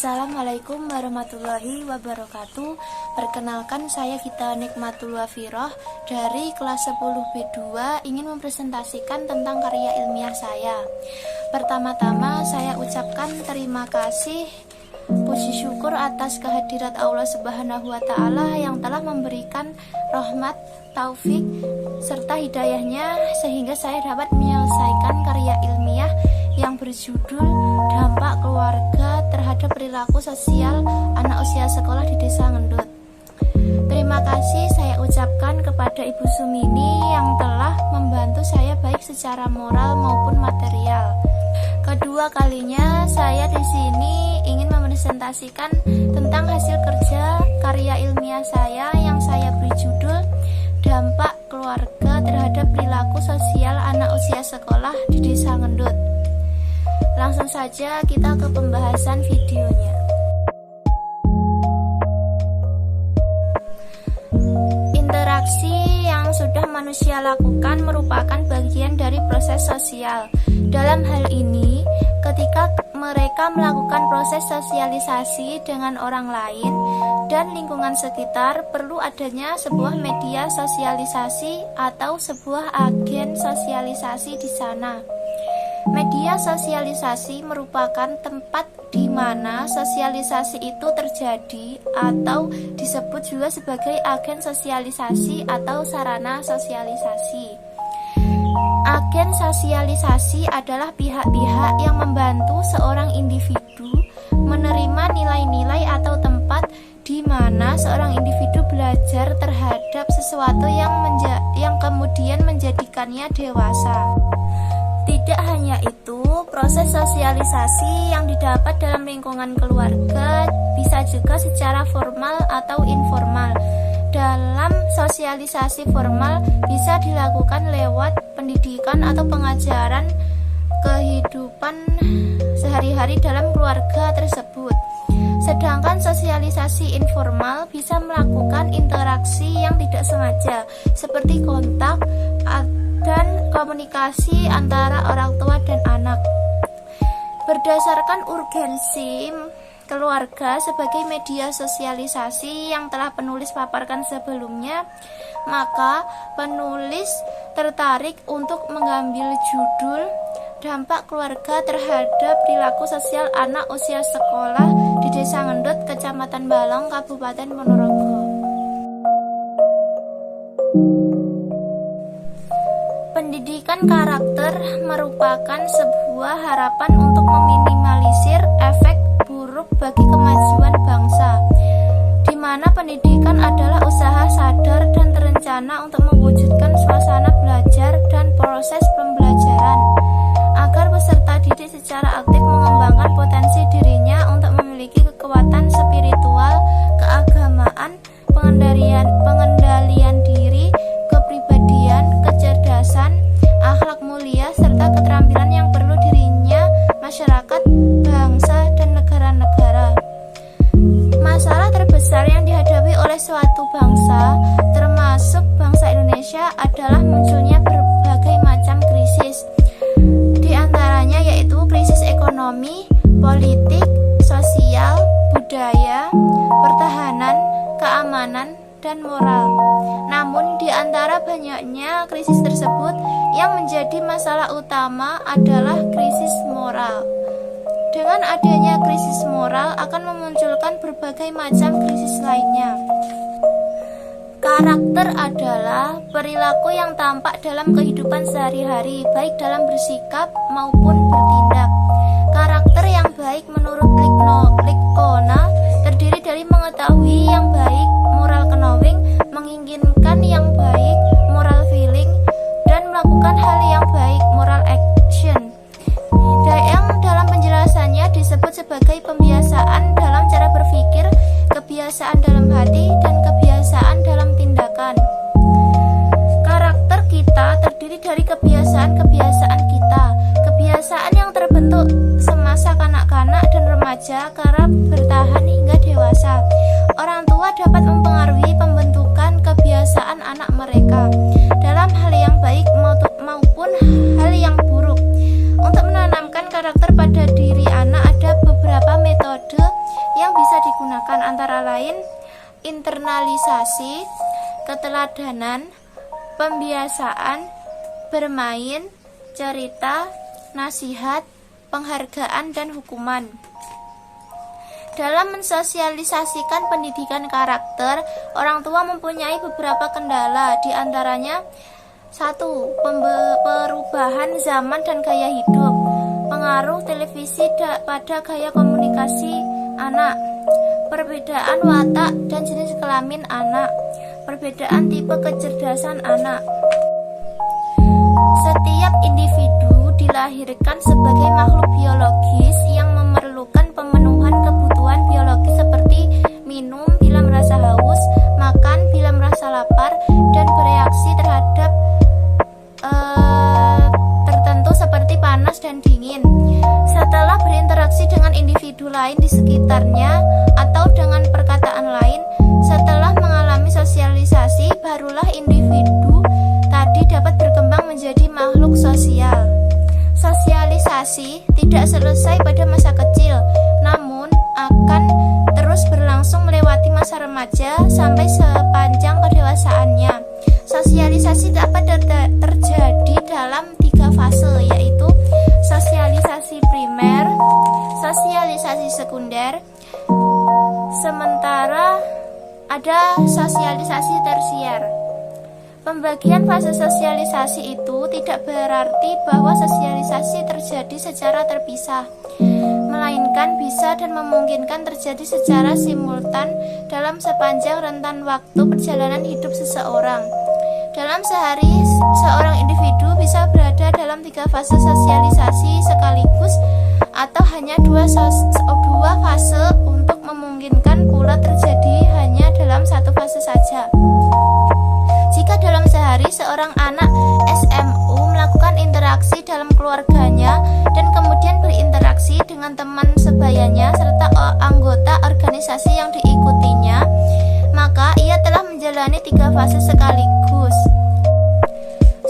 Assalamualaikum warahmatullahi wabarakatuh. Perkenalkan, saya Gita Nikmatul Wafiroh dari kelas 10B2 ingin mempresentasikan tentang karya ilmiah saya. Pertama-tama saya ucapkan terima kasih, puji syukur atas kehadirat Allah Subhanahu wa Ta'ala yang telah memberikan rahmat, taufik, serta hidayahnya sehingga saya dapat menyelesaikan karya ilmiah yang berjudul Dampak Keluarga Terhadap Perilaku Sosial Anak Usia Sekolah di Desa Ngendut. Terima kasih saya ucapkan kepada Ibu Sumini yang telah membantu saya baik secara moral maupun material. Kedua kalinya saya di sini ingin mempresentasikan tentang hasil kerja karya ilmiah saya yang saya beri judul Dampak Keluarga Terhadap Perilaku Sosial Anak Usia Sekolah di Desa Ngendut. Langsung saja kita ke pembahasan videonya. Interaksi yang sudah manusia lakukan merupakan bagian dari proses sosial. Dalam hal ini, ketika mereka melakukan proses sosialisasi dengan orang lain dan lingkungan sekitar, perlu adanya sebuah media sosialisasi atau sebuah agen sosialisasi di sana. Media sosialisasi merupakan tempat di mana sosialisasi itu terjadi atau disebut juga sebagai agen sosialisasi atau sarana sosialisasi. Agen sosialisasi adalah pihak-pihak yang membantu seorang individu menerima nilai-nilai atau tempat di mana seorang individu belajar terhadap sesuatu yang kemudian menjadikannya dewasa. Tidak hanya itu, proses sosialisasi yang didapat dalam lingkungan keluarga bisa juga secara formal atau informal. Dalam sosialisasi formal bisa dilakukan lewat pendidikan atau pengajaran kehidupan sehari-hari dalam keluarga tersebut. Sedangkan sosialisasi informal bisa melakukan interaksi yang tidak sengaja, seperti kontak dan komunikasi antara orang tua dan anak. Berdasarkan urgensi keluarga sebagai media sosialisasi yang telah penulis paparkan sebelumnya, maka penulis tertarik untuk mengambil judul Dampak Keluarga Terhadap Perilaku Sosial Anak Usia Sekolah di Desa Ngendut, Kecamatan Balong, Kabupaten Ponorogo. Pendidikan karakter merupakan sebuah harapan untuk meminimalisir efek buruk bagi kemajuan bangsa, di mana pendidikan adalah usaha sadar dan terencana untuk mewujudkan suasana belajar dan proses pembelajaran, agar peserta didik secara aktif mengembangkan potensi dirinya untuk memiliki kekuatan spiritual, keagamaan, pengendalian diri, kepribadian, kecerdasan, akhlak mulia, serta keterampilan yang perlu dirinya masyarakat, bangsa, dan negara-negara. Masalah terbesar yang dihadapi oleh suatu bangsa, termasuk bangsa Indonesia, adalah munculnya berbagai macam krisis. Di antaranya yaitu krisis ekonomi, politik, sosial, budaya, pertahanan, keamanan, dan moral. Namun di antara banyaknya krisis tersebut, yang menjadi masalah utama adalah krisis moral. Dengan adanya krisis moral akan memunculkan berbagai macam krisis lainnya. Karakter adalah perilaku yang tampak dalam kehidupan sehari-hari, baik dalam bersikap maupun bertindak. Karakter yang baik menurut Lickona terdiri dari mengetahui yang baik, moral knowing, menginginkan yang baik, moral feeling, dan melakukan hal yang baik, moral action. Yang dalam penjelasannya disebut sebagai pembiasaan dalam cara berpikir, kebiasaan dalam hati, dan kebiasaan dalam tindakan. Karakter kita terdiri dari kebiasaan-kebiasaan kita, kebiasaan yang terbentuk semasa kanak-kanak dan remaja karena bertahan hingga dewasa. Orang tua dapat mempengaruhi pembentukan kebiasaan anak mereka dalam hal yang baik maupun hal yang buruk. Untuk menanamkan karakter pada diri anak ada beberapa metode keteladanan, pembiasaan, bermain, cerita, nasihat, penghargaan, dan hukuman. Dalam mensosialisasikan pendidikan karakter, orang tua mempunyai beberapa kendala, di antaranya 1. Perubahan zaman dan gaya hidup. Pengaruh televisi pada gaya komunikasi anak. Perbedaan watak dan jenis kelamin anak. Perbedaan tipe kecerdasan anak. Setiap individu dilahirkan sebagai makhluk biologis yang memerlukan pemenuhan kebutuhan biologis seperti minum bila merasa haus, makan bila merasa lapar, dan bereaksi terhadap tertentu seperti panas dan dingin. Setelah berinteraksi dengan individu lain di sekitarnya atau dengan perkataan lain, setelah mengalami sosialisasi, barulah individu tadi dapat berkembang menjadi makhluk sosial. Sosialisasi tidak selesai pada masa kecil, namun akan terus berlangsung melewati masa remaja sampai sepanjang kedewasaannya. Sosialisasi dapat terjadi dalam 3 fase, yaitu sosialisasi primer, sosialisasi sekunder, sementara ada sosialisasi tersier. Pembagian fase sosialisasi itu tidak berarti bahwa sosialisasi terjadi secara terpisah, melainkan bisa dan memungkinkan terjadi secara simultan dalam sepanjang rentan waktu perjalanan hidup seseorang. Dalam sehari, seorang individu bisa berada dalam 3 fase sosialisasi sekaligus atau hanya 2 fase untuk memungkinkan pula terjadi hanya dalam 1 fase saja. Jika dalam sehari seorang anak SMU melakukan interaksi dalam keluarganya dan kemudian berinteraksi dengan teman sebayanya serta anggota organisasi yang diikutinya, maka ia telah menjalani 3 fase sekaligus.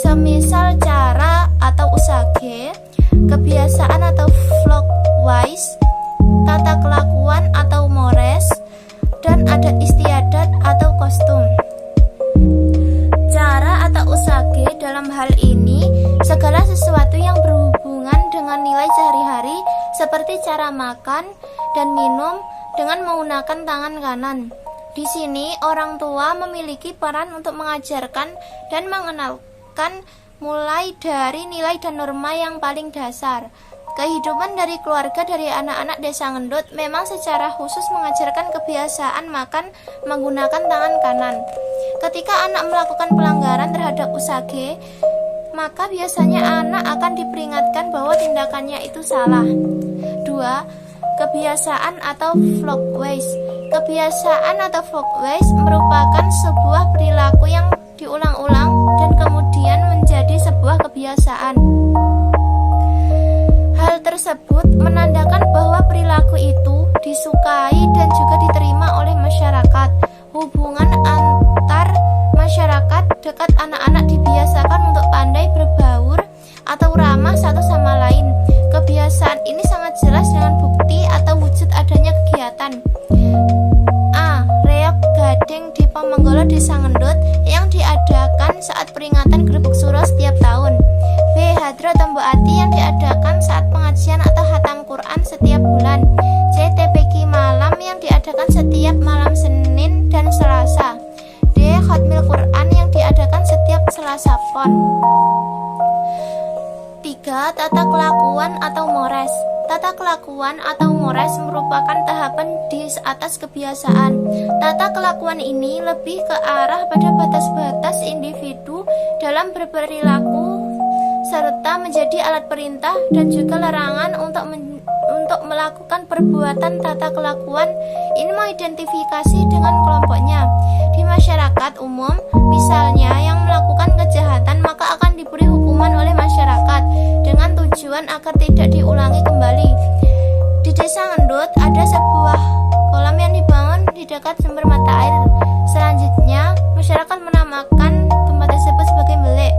Semisal cara atau usage, kebiasaan atau clockwise, tata kelakuan atau mores, dan adat istiadat atau kostum. Cara atau usage dalam hal ini segala sesuatu yang berhubungan dengan nilai sehari-hari seperti cara makan dan minum dengan menggunakan tangan kanan. Di sini orang tua memiliki peran untuk mengajarkan dan mengenalkan mulai dari nilai dan norma yang paling dasar. Kehidupan dari keluarga dari anak-anak desa Ngendut memang secara khusus mengajarkan kebiasaan makan menggunakan tangan kanan. Ketika anak melakukan pelanggaran terhadap usage, maka biasanya anak akan diperingatkan bahwa tindakannya itu salah. 2. Kebiasaan atau clockwise. Kebiasaan atau clockwise merupakan sebuah perilaku yang diulang-ulang dan kemudian menjadi sebuah kebiasaan. Hal tersebut menandakan bahwa perilaku itu disukai dan juga diterima oleh masyarakat. Hubungan antar masyarakat dekat anak-anak dibiasakan untuk pandai berbaur atau ramah satu sama lain. Kebiasaan ini sangat jelas dengan bukti atau wujud adanya kegiatan A. Reok gading di Pomenggolo Desa Ngendut yang diadakan saat peringatan Grebek Suro setiap tahun. B. Hadro Tombo Ati yang diadakan saat pengajian atau khatam Quran setiap bulan. C. TPQ malam yang diadakan setiap malam Senin dan Selasa. D. Khatmil Quran yang diadakan setiap Selasa Pon. 3. Tata kelakuan atau mores. Tata kelakuan atau mores merupakan tahapan di atas kebiasaan. Tata kelakuan ini lebih ke arah pada batas-batas individu dalam berperilaku serta menjadi alat perintah dan juga larangan untuk melakukan perbuatan. Tata kelakuan ini mengidentifikasi dengan kelompoknya. Di masyarakat umum, misalnya yang melakukan kejahatan maka akan diberi hukuman oleh masyarakat dengan tujuan agar tidak diulangi kembali. Di Desa Ngendut ada sebuah kolam yang dibangun di dekat sumber mata air. Selanjutnya, masyarakat menamakan tempat tersebut sebagai Belek.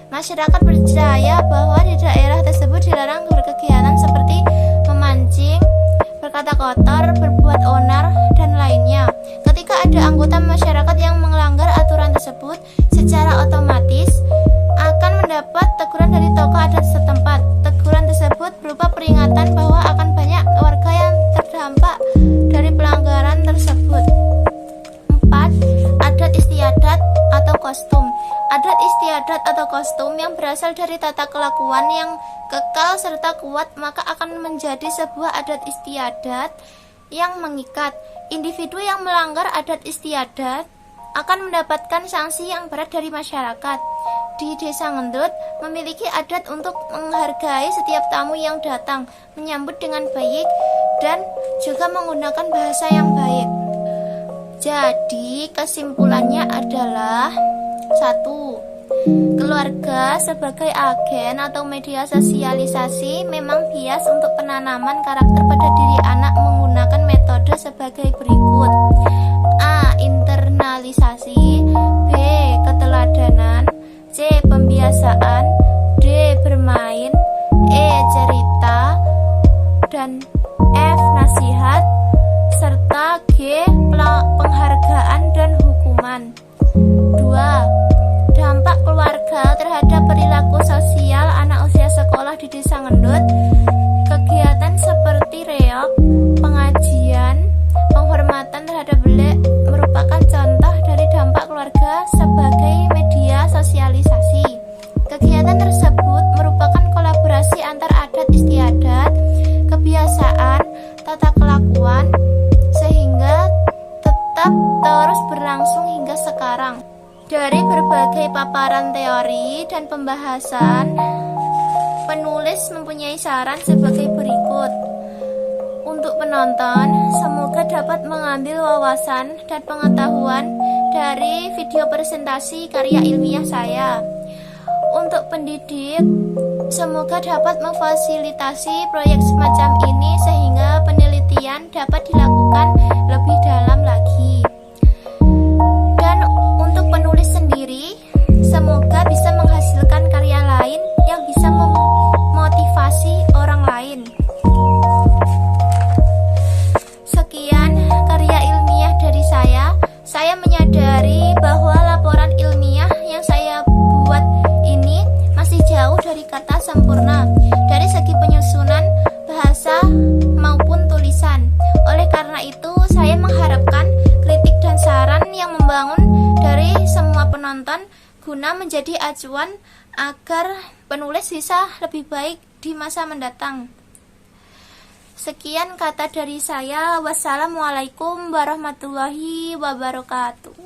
Masyarakat percaya bahwa di daerah tersebut dilarang berkegiatan seperti memancing, berkata kotor, berbuat onar, dan lainnya. Ketika ada anggota masyarakat yang melanggar aturan tersebut secara otomatis akan mendapat teguran dari tokoh adat setempat. Teguran tersebut berupa peringatan bahwa akan banyak warga yang terdampak dari pelanggaran tersebut. 4. Adat istiadat atau kostum. Adat istiadat atau kostum yang berasal dari tata kelakuan yang kekal serta kuat maka akan menjadi sebuah adat istiadat yang mengikat. Individu yang melanggar adat istiadat akan mendapatkan sanksi yang berat dari masyarakat. Di Desa Ngendut memiliki adat untuk menghargai setiap tamu yang datang, menyambut dengan baik dan juga menggunakan bahasa yang baik. Jadi kesimpulannya adalah 1. Keluarga sebagai agen atau media sosialisasi memang bias untuk penanaman karakter pada diri anak menggunakan metode sebagai berikut. A. Internalisasi. B. Keteladanan. C. Pembiasaan. D. Bermain. E. Cerita. Dan F. Nasihat. Serta G. Penghargaan dan hukuman. 2. Dampak keluarga terhadap perilaku sosial anak usia sekolah di Desa Ngendut. Kegiatan seperti reog, pengajian, penghormatan terhadap beliau merupakan contoh dari dampak keluarga sebagai media sosialisasi. Kegiatan tersebut merupakan kolaborasi antar adat istiadat, kebiasaan, tata kelakuan, sehingga tetap terus berlangsung hingga sekarang. Dari berbagai paparan teori dan pembahasan, penulis mempunyai saran sebagai berikut. Untuk penonton, semoga dapat mengambil wawasan dan pengetahuan dari video presentasi karya ilmiah saya. Untuk pendidik, semoga dapat memfasilitasi proyek semacam ini sehingga penelitian dapat dilakukan lebih dalam lagi. Dan untuk penulis sendiri, semoga bisa menghasilkan karya lain yang bisa memotivasi orang lain. Sekian karya ilmiah dari saya. Saya menyadari bahwa laporan ilmiah yang saya buat ini masih jauh dari kata sempurna dari segi penyusunan bahasa maupun tulisan. Oleh karena itu, saya mengharapkan kritik dan saran yang membangun dari semua penonton guna menjadi acuan agar penulis bisa lebih baik di masa mendatang. Sekian kata dari saya. Wassalamualaikum warahmatullahi wabarakatuh.